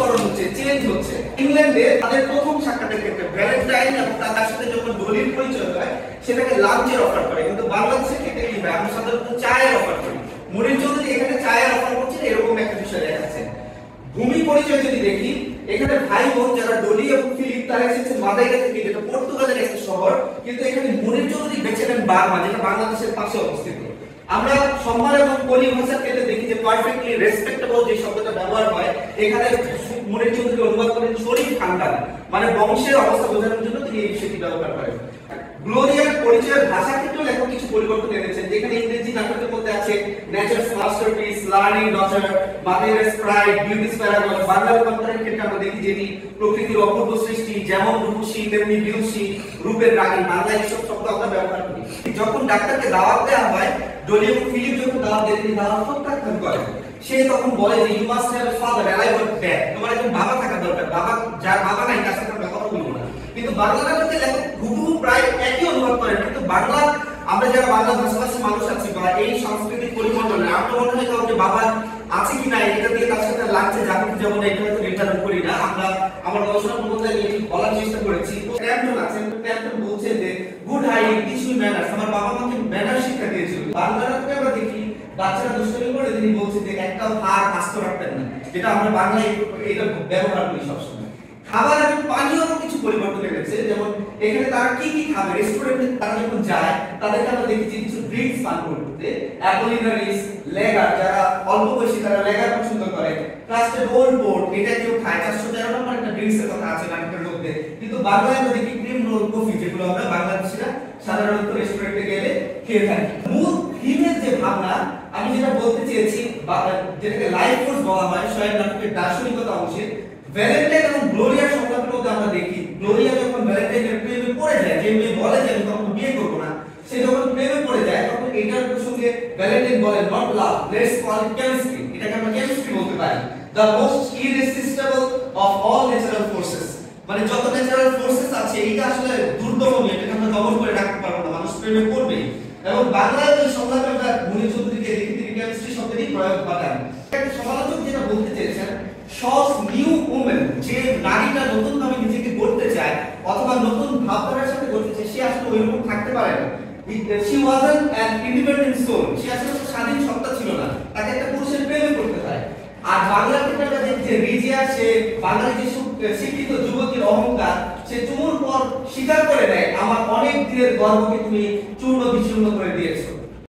নামকরণ হচ্ছে, চেঞ্জ হচ্ছে। ইংল্যান্ডে তাদের প্রথম সাক্ষাতের ক্ষেত্রে ভ্যালেন্টাইন এবং তার সাথে যখন ডলির পরিচয় হয় সেটাকে লাঞ্চের অফার করে, কিন্তু বাংলাদেশের ক্ষেত্রে কি হয়, আমরা সাধারণত চায়ের অফার করি। মনির চৌধুরী এখানে চায়ের অফার করছেন, এরকম একটা বিষয় দেখাচ্ছেন। ভূমি পরিচয় যদি দেখি, এখানে ভাই বোন যারা ডলি এবং ফিলিপ তারা এসেছে মাদাইরা থেকে, যেটা পর্তুগালের একটা শহর, কিন্তু এখানে মনির চৌধুরী বেছে নেন বার্মা, যেটা বাংলাদেশের পাশে অবস্থিত। আমরা সম্মান এবং পরিভাষার ক্ষেত্রে দেখি যে পারফেক্টলি রেসপেক্টেবল যে শব্দটা ব্যবহার হয়, এখানে মনির চৌধুরী অনুবাদ করেন শরীফ খানদান, মানে বংশের অবস্থা বোঝানোর জন্য তিনি এই বিষয়টি ব্যবহার করেন। গ্লোরিয়ার পরিচয়ের ভাষা ক্ষেত্রেও লেখক কিছু পরিবর্তন এনেছেন, যেখানে ইংরেজি নাটকের মধ্যে আছে নেচারস মাস্টারপিস, লার্নিং ডটার, মাদারের প্রাইড, বিউটিস প্যারাগন। বাংলা রূপান্তরের ক্ষেত্রে আমরা দেখি যেটি প্রকৃতির অপূর্ব সৃষ্টি, যেমন রূপসী তেমনি বিদুষী, রূপের রানী, বাংলায় এইসব শব্দ আমরা ব্যবহার করি। যখন ডাক্তারকে দাওয়াত দেওয়া হয়, ডলি এবং ফিলিপ যখন দাওয়াত দেন, তিনি দাওয়াত প্রত্যাখ্যান করেন। সে তখন বলে যে you must have a father alive or dead, তোমার একজন বাবা থাকা দরকার, বাবা যার বাবা নাই তার সাথে আমরা কথা বলবো না। কিন্তু বাংলা নাটকে লেখক হুবহু প্রায় একই অনুবাদ করেন, কিন্তু বাংলা আমরা যারা বাংলা ভাষাভাষী মানুষ আছি বা এই সাংস্কৃতিক পরিমণ্ডলে আমরা মনে হয় কাউকে বাবা আছে কি না এটা দিয়ে তার সাথে লাগছে যাবো কি যাবো না এটা হয়তো নির্ধারণ করি না। আমরা আমার গবেষণা প্রবন্ধে এটি বলার চেষ্টা করেছি। ক্যাপ্টন আছেন, ক্যাপ্টন বলছেন যে গুড হাইট টিচিং ম্যানার্স, আমার বাবা আমাকে ম্যানার শিক্ষা দিয়েছিল। বাংলা নাটকে আমরা দেখি বাচ্চারা দুষ্টামি করে তিনি বলছেন যে একটাও হার আস্ত রাখতেন না, যেটা আমরা বাংলায় এটা ব্যবহার করি সবসময়। খাবার এবং পানীয় কিছু পরিবর্তন এনেছে, যেমন এখানে তারা কি কি খাবে, রেস্টুরেন্টে তারা যখন যায় তাদেরকে আমরা দেখেছি কিছু ড্রিঙ্কস পান করতে। অ্যাপোলিনারিস, লেগার, যারা অল্প বয়সী তারা লেগার পছন্দ করে। ট্রাস্টেড ওল্ড বোর্ড, এটা কেউ খায়। 413 নম্বর একটা ড্রিঙ্কসের কথা আছে নাটকের মধ্যে, কিন্তু বাংলায় আমরা দেখি ক্রিম রোল কফি, যেগুলো আমরা বাংলাদেশিরা সাধারণত রেস্টুরেন্টে গেলে খেয়ে থাকি। মূল থিমের যে ভাবনা আমি যেটা বলতে চেয়েছি, যেটাকে লাইফ ফোর্স বলা হয় শোয়েব নাটকের দার্শনিকতা অংশে, ভ্যালেন্টাইন এবং গ্লোরিয়ার সংলাপের মধ্যে আমরা দেখি গ্লোরিয়া যখন ভ্যালেন্টাইনের প্রেমে পড়ে যায়, যে মেয়ে বলে যে আমি তখন বিয়ে করব না, সে যখন প্রেমে পড়ে যায় তখন এটার প্রসঙ্গে ভ্যালেন্টাইন বলে not love, let's call it chemistry, এটাকে আমরা কেমিস্ট্রি বলতে পারি। The most irresistible of all natural forces, মানে যত ন্যাচারাল ফোর্সেস আছে এটা আসলে দুর্দমনীয়, এটাকে আমরা দমন করে রাখতে পারবো না, মানুষ প্রেমে পড়বেই। এবং বাংলায় ওই সংলাপে আমরা মনির চৌধুরীকে দেখি তিনি কেমিস্ট্রি শব্দেরই প্রয়োগ করেন। একটা সমালোচক যেটা বলতে চেয়েছেন, শস নিউ উমেন, যে নারীটা নতুন ভাবে নিজেকে গড়তে চায় অথবা নতুন ভাবধারার সাথে গড়তে চায়, সে আসলে ওইরকম থাকতে পারে না। she wasn't an independent soul, সে আসলে স্বাধীন সত্তা ছিল না, তাকে একটা পুরুষের প্রেমে পড়তে হয়। আর বাংলা থেকে আমরা দেখি যে রিজিয়া, সে বাঙালি যে শিক্ষিত যুবতীর অহংকার, সে চুমুর পর স্বীকার করে নেয় আমার অনেক দিনের গর্বকে তুমি চূর্ণ বিচূর্ণ করে দিয়েছো।